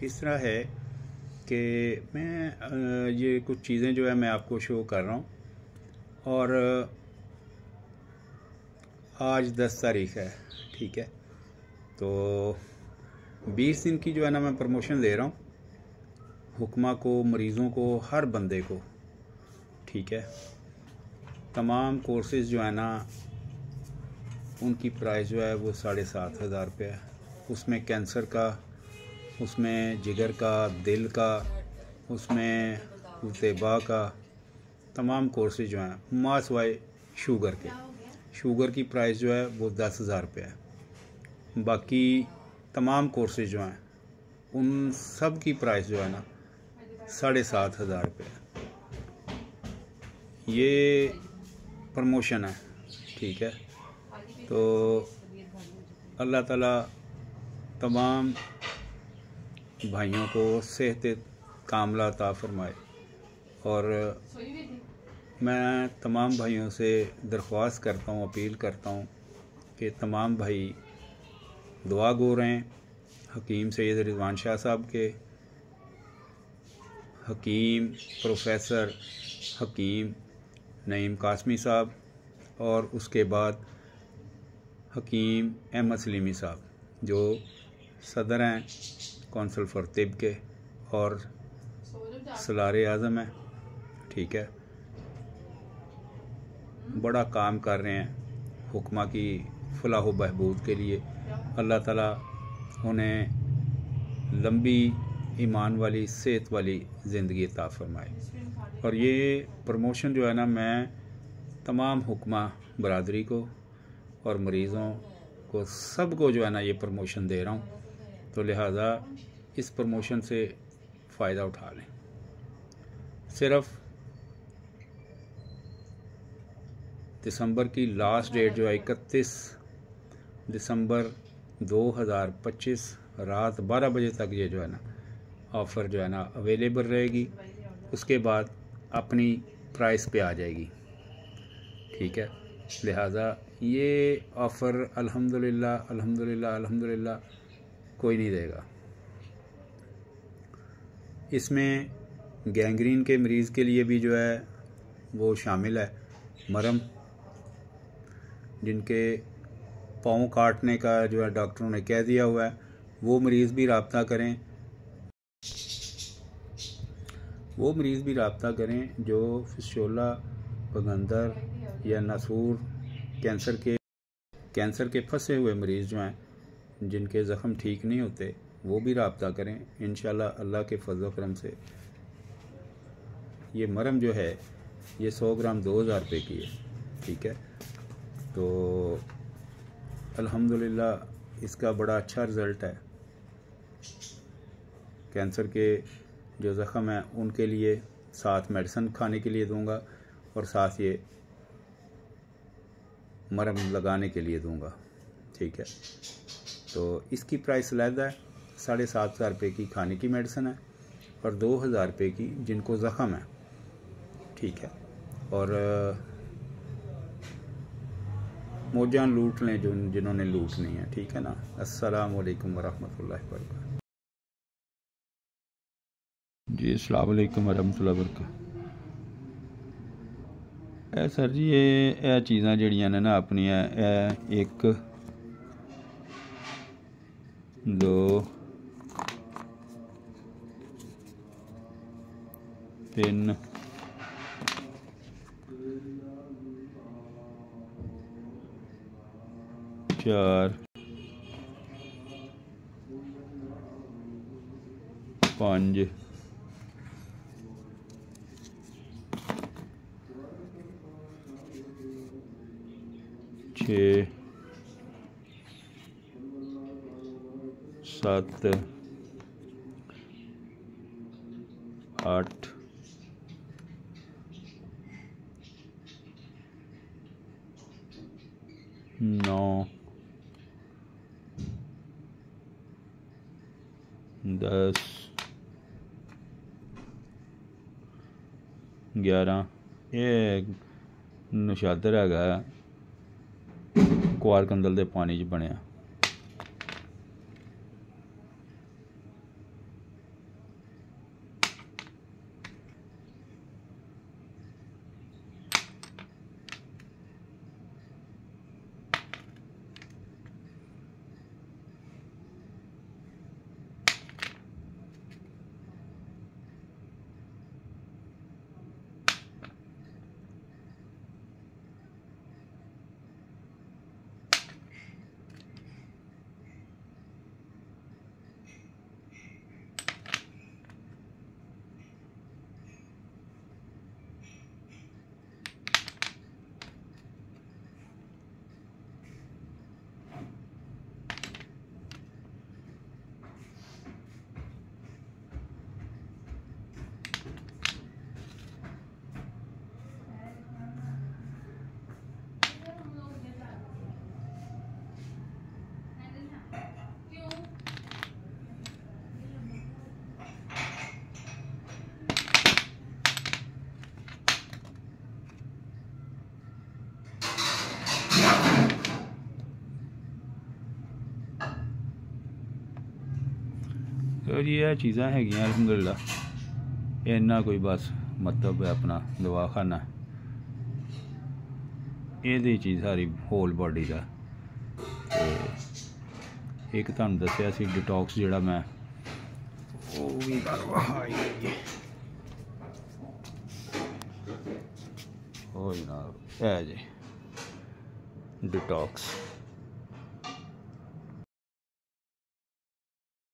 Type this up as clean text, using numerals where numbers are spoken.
इस तरह है कि मैं ये कुछ चीज़ें जो है मैं आपको शो कर रहा हूँ। और आज 10 तारीख है, ठीक है। तो 20 दिन की जो है ना मैं प्रमोशन दे रहा हूँ हुक्मा को, मरीज़ों को, हर बंदे को, ठीक है। तमाम कोर्सेज़ जो है ना उनकी प्राइस जो है वो 7,500 रुपये है। उसमें कैंसर का, उसमें जिगर का, दिल का, उसमें तैबा का, तमाम कोर्सेज जो हैं मास वाई शुगर के, शुगर की प्राइस जो है वो 10,000 रुपये है। बाकी तमाम कोर्सेज जो हैं उन सब की प्राइस जो है ना 7,500 रुपये है। ये प्रमोशन है, ठीक है। तो अल्लाह ताला तमाम भाइयों को सेहत कामला अता फरमाए। और मैं तमाम भाइयों से दरख्वास्त करता हूँ, अपील करता हूँ कि तमाम भाई दुआ गो रहें हकीम सैयद रिजवान शाह साहब के, हकीम प्रोफेसर हकीम नईम कासमी साहब, और उसके बाद हकीम अहमद सलीमी साहब जो सदर हैं कौंसल फॉर तिब के और सलार आज़म है, ठीक है। बड़ा काम कर रहे हैं हुक्मा की फलाह व बहबूद के लिए। अल्लाह ताला उन्हें लंबी ईमान वाली सेहत वाली ज़िंदगी अता फरमाए। और ये प्रमोशन जो है ना मैं तमाम हुक्मा बरादरी को और मरीज़ों को, सबको जो है ना ये प्रमोशन दे रहा हूँ। तो लिहाजा इस प्रमोशन से फ़ायदा उठा लें। सिर्फ दिसंबर की लास्ट डेट जो है 31 दिसंबर 2025 रात 12 बजे तक ये जो है ना ऑफ़र जो है ना अवेलेबल रहेगी। उसके बाद अपनी प्राइस पे आ जाएगी, ठीक है। लिहाजा ये ऑफ़र अल्हम्दुलिल्लाह अल्हम्दुलिल्लाह अल्हम्दुलिल्लाह कोई नहीं देगा। इसमें गैंग्रीन के मरीज़ के लिए भी जो है वो शामिल है। मरम, जिनके पाँव काटने का जो है डॉक्टरों ने कह दिया हुआ है, वो मरीज़ भी रब्ता करें, वो मरीज़ भी रब्ता करें जो फिस्टोला, बगंदर या नसूर, कैंसर के फंसे हुए मरीज़ जो हैं जिनके ज़ख़म ठीक नहीं होते, वो भी रब्ता करें। इंशाल्लाह अल्लाह के फज़ल करम से ये मरम जो है ये 100 ग्राम 2,000 रुपये की है, ठीक है। तो अल्हम्दुलिल्लाह इसका बड़ा अच्छा रिज़ल्ट है। कैंसर के जो ज़ख़म हैं उनके लिए साथ मेडिसिन खाने के लिए दूंगा और साथ ये मरम लगाने के लिए दूंगा, ठीक है। तो इसकी प्राइस अलग है, 7,500 रुपये की खाने की मेडिसिन है और 2,000 रुपये की जिनको ज़ख़म है, ठीक है। और मौजां लूट लें जो जिन्होंने लूटनी है, ठीक है ना। अस्सलाम वालेकुम वरहमतुल्लाहि वबरकातुहू। जी अस्सलाम वालेकुम वरहमतुल्लाहि वबरकातुहू। सर जी ये चीज़ां जड़ियां ने ना अपनियां 1 2 3 4 5 6 7 8 9 10 11 ये नशादर है कुआर कंदल के पानी च बनया। तो जी यह चीज़ां हैगियां अलहमदुलिल्लाह, इन्ना कोई बस मतलब है अपना दवाखाना ये चीज़ सारी होल बॉडी का। एक तुहानू दस्सिया सी डिटॉक्स जिहड़ा मैं वो भी जनाब है जी डिटॉक्स।